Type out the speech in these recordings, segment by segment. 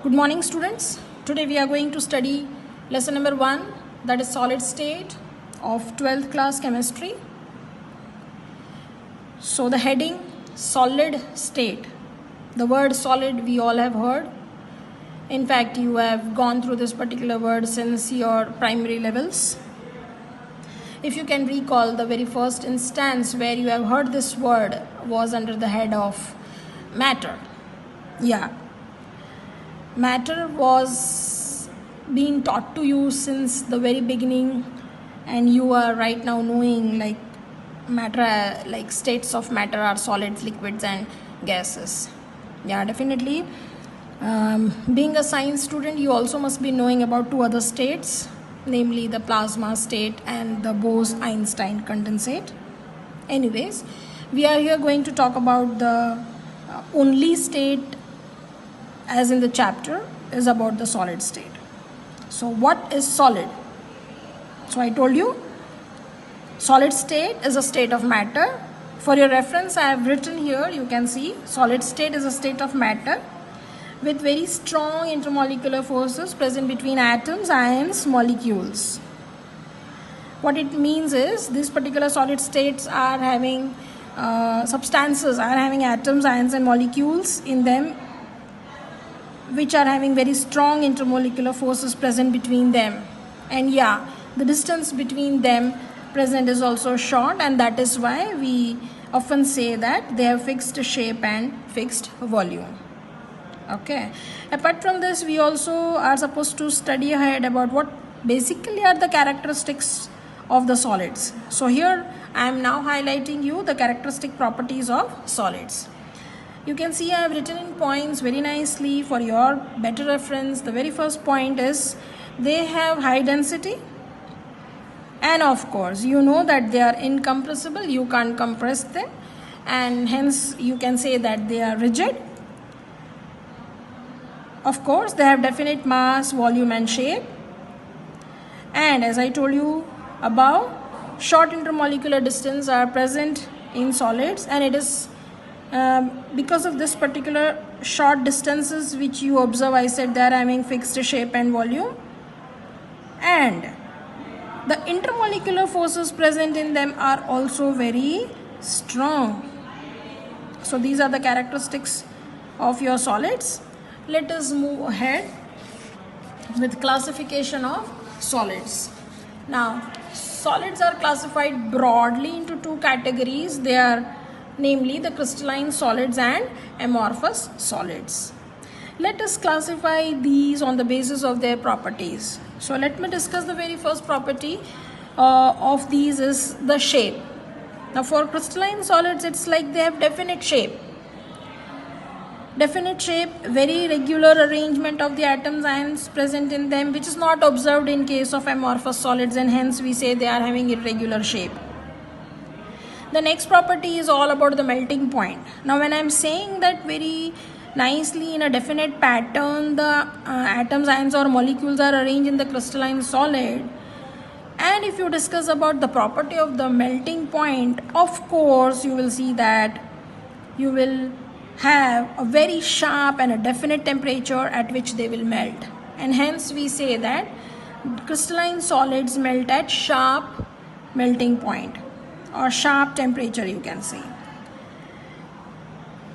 Good morning, students. Today we are going to study lesson number 1, that is solid state of 12th class chemistry. So the heading, solid state. The word solid we all have heard. In fact, you have gone through this particular word since your primary levels. If you can recall, the very first instance where you have heard this word was under the head of matter. Yeah. Matter was being taught to you since the very beginning, and you are right now knowing like matter, like states of matter are solids, liquids and gases. Yeah, definitely. Being a science student, you also must be knowing about two other states, namely the plasma state and the Bose-Einstein condensate. Anyways, we are here going to talk about the only state as in the chapter is about the solid state. So what is solid? So I told you solid state is a state of matter. For your reference, I have written here, you can see solid state is a state of matter with very strong intermolecular forces present between atoms, ions, molecules. What it means is these particular solid states are having substances, are having atoms, ions and molecules in them which are having very strong intermolecular forces present between them. And yeah, the distance between them present is also short, and that is why we often say that they have fixed shape and fixed volume. Okay. Apart from this, we also are supposed to study ahead about what basically are the characteristics of the solids. So here I am now highlighting you the characteristic properties of solids. You can see I have written in points very nicely for your better reference. The very first point is they have high density, and of course you know that they are incompressible, you can't compress them, and hence you can say that they are rigid. Of course they have definite mass, volume and shape, and as I told you above, short intermolecular distance are present in solids, and it is because of this particular short distances which you observe, I said they are having fixed shape and volume, and the intermolecular forces present in them are also very strong. So these are the characteristics of your solids. Let us move ahead with classification of solids. Now, solids are classified broadly into two categories. They are namely the crystalline solids and amorphous solids. Let us classify these on the basis of their properties. So let me discuss the very first property of these is the shape. Now for crystalline solids, it's like they have definite shape. Definite shape, very regular arrangement of the atoms, ions present in them, which is not observed in case of amorphous solids, and hence we say they are having irregular shape. The next property is all about the melting point. Now when I am saying that very nicely in a definite pattern, the atoms, ions or molecules are arranged in the crystalline solid, and if you discuss about the property of the melting point, of course you will see that you will have a very sharp and a definite temperature at which they will melt, and hence we say that crystalline solids melt at sharp melting point or sharp temperature, you can say.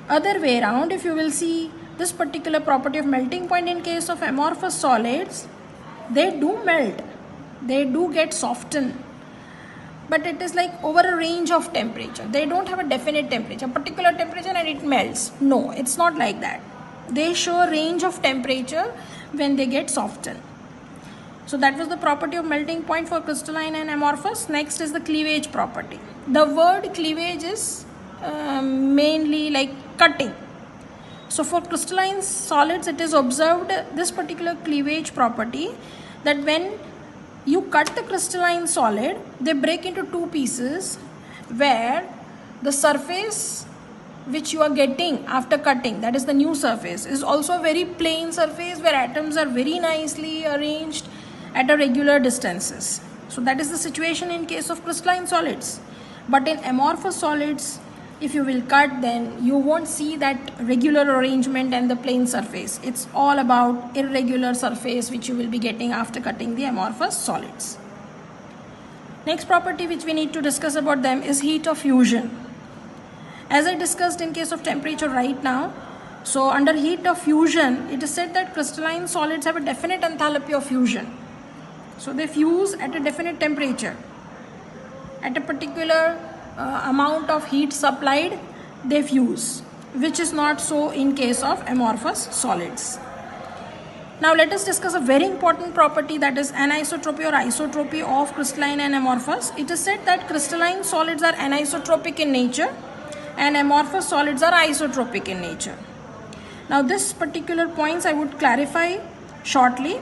Other way around, if you will see this particular property of melting point in case of amorphous solids, they do melt, they do get softened, but it is like over a range of temperature. They don't have a definite temperature, particular temperature, and it melts. No, it's not like that. They show a range of temperature when they get softened. So that was the property of melting point for crystalline and amorphous. Next is the cleavage property. The word cleavage is mainly like cutting. So for crystalline solids, it is observed this particular cleavage property, that when you cut the crystalline solid, they break into two pieces, where the surface which you are getting after cutting, that is the new surface, is also a very plain surface where atoms are very nicely arranged at a regular distances. So that is the situation in case of crystalline solids. But in amorphous solids, if you will cut, then you won't see that regular arrangement and the plane surface. It's all about irregular surface which you will be getting after cutting the amorphous solids. Next property which we need to discuss about them is heat of fusion. As I discussed in case of temperature right now, so under heat of fusion, it is said that crystalline solids have a definite enthalpy of fusion. So they fuse at a definite temperature. At a particular amount of heat supplied, they fuse, which is not so in case of amorphous solids. Now let us discuss a very important property, that is anisotropy or isotropy of crystalline and amorphous. It is said that crystalline solids are anisotropic in nature and amorphous solids are isotropic in nature. Now this particular points I would clarify shortly.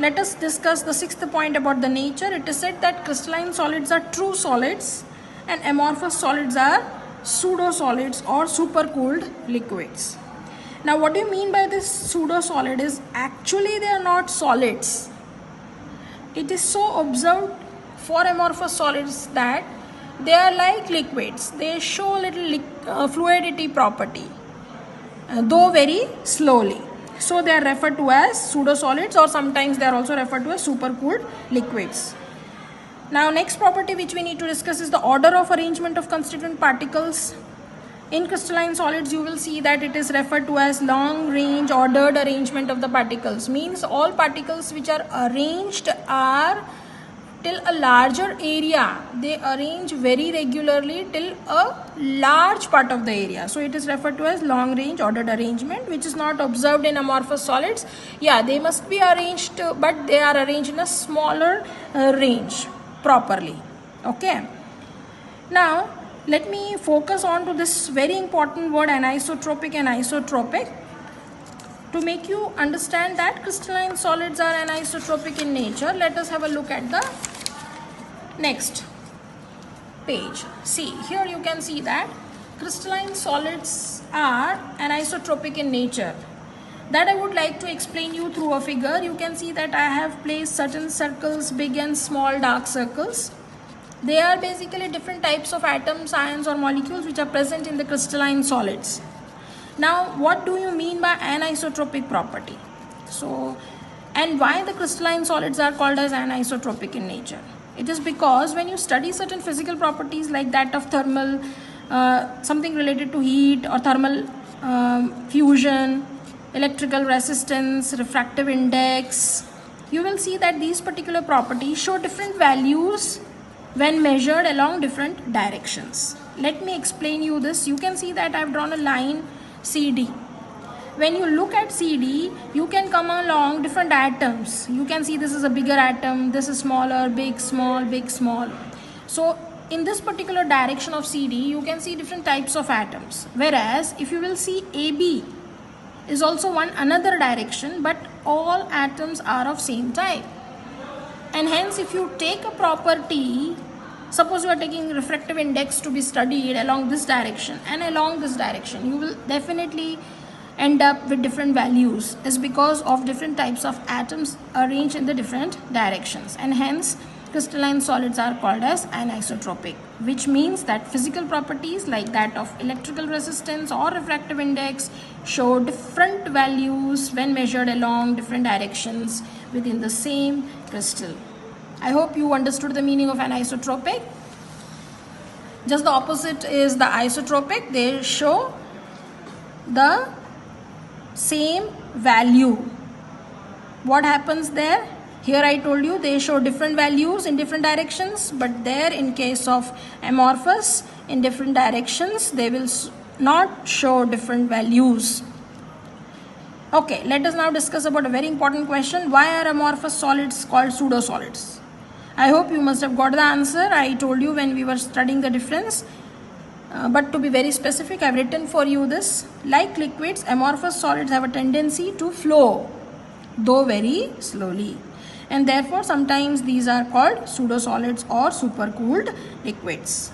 Let us discuss the sixth point about the nature. It is said that crystalline solids are true solids and amorphous solids are pseudo-solids or supercooled liquids. Now what do you mean by this pseudo-solid is actually they are not solids. It is so observed for amorphous solids that they are like liquids. They show little fluidity property, though very slowly. So they are referred to as pseudo-solids, or sometimes they are also referred to as supercooled liquids. Now next property which we need to discuss is the order of arrangement of constituent particles. In crystalline solids you will see that it is referred to as long range ordered arrangement of the particles. Means all particles which are arranged are till a larger area. They arrange very regularly till a large part of the area. So it is referred to as long range ordered arrangement, which is not observed in amorphous solids. Yeah, they must be arranged, but they are arranged in a smaller range properly. Okay. Now let me focus on to this very important word anisotropic and isotropic to make you understand that crystalline solids are anisotropic in nature. Let us have a look at the next page. See, here you can see that crystalline solids are anisotropic in nature. That I would like to explain you through a figure. You can see that I have placed certain circles, big and small dark circles. They are basically different types of atoms, ions or molecules which are present in the crystalline solids. Now what do you mean by anisotropic property? So, and why the crystalline solids are called as anisotropic in nature? It is because when you study certain physical properties like that of thermal, something related to heat or thermal fusion, electrical resistance, refractive index, you will see that these particular properties show different values when measured along different directions. Let me explain you this. You can see that I have drawn a line CD. When you look at CD, you can come along different atoms. You can see this is a bigger atom, this is smaller, big, small, big, small. So in this particular direction of CD, you can see different types of atoms. Whereas if you will see AB is also one another direction, but all atoms are of same type. And hence if you take a property, suppose you are taking refractive index to be studied along this direction and along this direction, you will definitely end up with different values, is because of different types of atoms arranged in the different directions, and hence crystalline solids are called as anisotropic, which means that physical properties like that of electrical resistance or refractive index show different values when measured along different directions within the same crystal. I hope you understood the meaning of anisotropic. Just the opposite is the isotropic. They show the same value. What happens there? Here I told you they show different values in different directions, but there in case of amorphous, in different directions they will not show different values. Okay, let us now discuss about a very important question. Why are amorphous solids called pseudo-solids? I hope you must have got the answer. I told you when we were studying the difference. But to be very specific, I have written for you this. Like liquids, amorphous solids have a tendency to flow, though very slowly. And therefore, sometimes these are called pseudo-solids or supercooled liquids.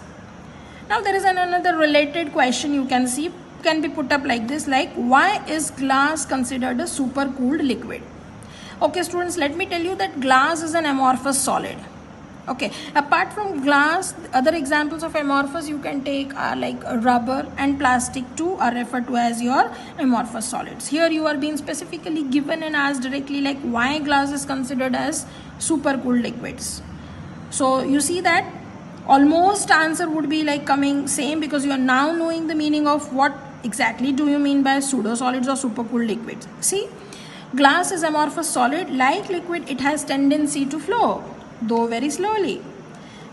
Now, there is another related question you can see, can be put up like this, like why is glass considered a supercooled liquid? Okay, students, let me tell you that glass is an amorphous solid. Okay, apart from glass, other examples of amorphous you can take are like rubber and plastic too are referred to as your amorphous solids. Here you are being specifically given and asked directly like why glass is considered as supercooled liquids. So you see that almost answer would be like coming same, because you are now knowing the meaning of what exactly do you mean by pseudo solids or supercooled liquids. See, glass is amorphous solid. Like liquid, it has tendency to flow, though very slowly.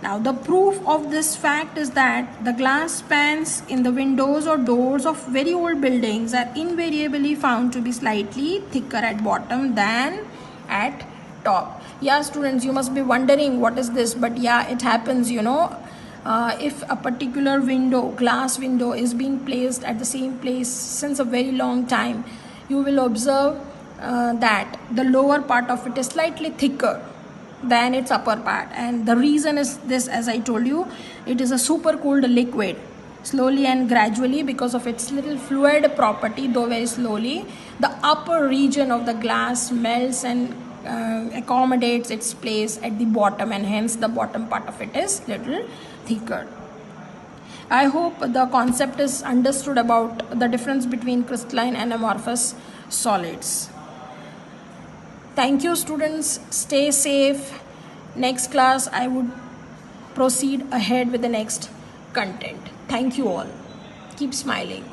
Now the proof of this fact is that the glass pans in the windows or doors of very old buildings are invariably found to be slightly thicker at bottom than at top. Yeah, students, you must be wondering what is this, but yeah, it happens, you know. If a particular window, glass window, is being placed at the same place since a very long time, you will observe that the lower part of it is slightly thicker than its upper part, and the reason is this, as I told you, it is a supercooled liquid. Slowly and gradually, because of its little fluid property, though very slowly, the upper region of the glass melts and accommodates its place at the bottom, and hence the bottom part of it is little thicker. I hope the concept is understood about the difference between crystalline and amorphous solids. Thank you, students. Stay safe. Next class, I would proceed ahead with the next content. Thank you all. Keep smiling.